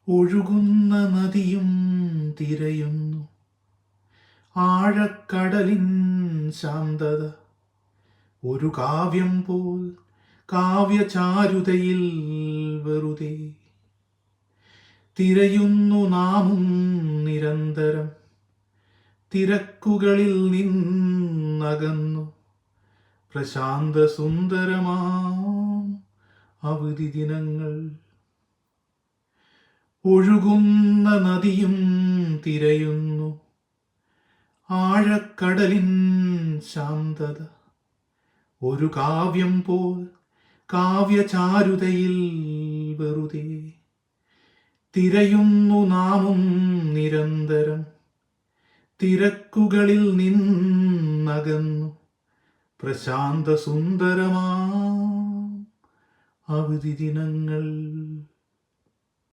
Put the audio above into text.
ഒഴുകുന്ന നദിയും തിരയുന്നു ആഴക്കടലിൻ ശാന്തത. ഒരു കാവ്യം പോൽ കാവ്യചാരുതയിൽ വെറുതെ തിരയുന്നു നാമും നിരന്തരം. തിരക്കുകളിൽ നിന്നകന്നു പ്രശാന്ത സുന്ദരമാം അവധി ദിനങ്ങൾ. ഒഴുകുന്ന നദിയും തിരയുന്നു ആഴക്കടലിൻ ശാന്തത. ഒരു കാവ്യം പോൽ കാവ്യചാരുതയിൽ വെറുതെ തിരയുന്നു നാമും നിരന്തരം. തിരക്കുകളിൽ നിന്നകന്നു പ്രശാന്ത സുന്ദരമാം അവധി ദിനങ്ങൾ.